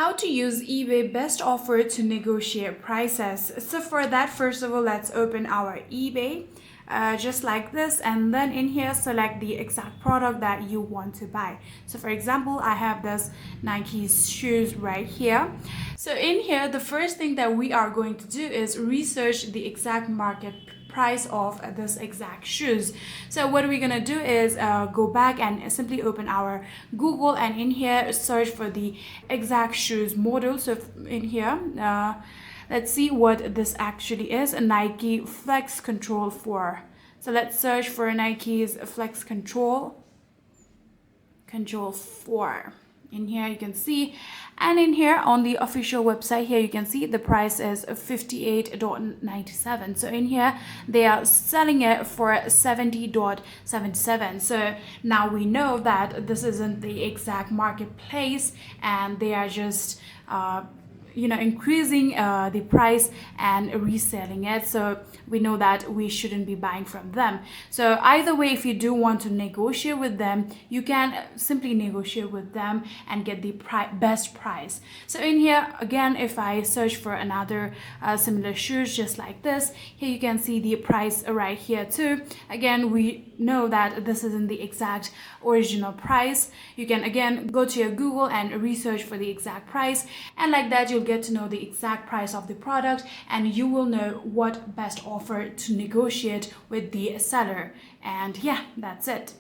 How to use eBay best offer to negotiate prices. So for that, first of all, let's open our eBay just like this, and then in here select the exact product that you want to buy. So for example, I have this Nike shoes right here. So in here, the first thing that we are going to do is research the exact market price of this exact shoes. So what we're gonna do is go back and simply open our Google, and in here search for the exact shoes model. So in here let's see what this actually is, a Nike Flex Control 4. So let's search for Nike's Flex Control 4. In here you can see, and in here on the official website here you can see the price is $58.97. so in here they are selling it for $70.77. so now we know that this isn't the exact marketplace, and they are just increasing the price and reselling it. So we know that we shouldn't be buying from them. So either way, if you do want to negotiate with them, you can simply negotiate with them and get the best price. So in here again, if I search for another similar shoes just like this, here you can see the price right here too. Again, we know that this isn't the exact original price. You can again go to your Google and research for the exact price, and like that you'll get to know the exact price of the product, and you will know what best offer to negotiate with the seller. And yeah, that's it.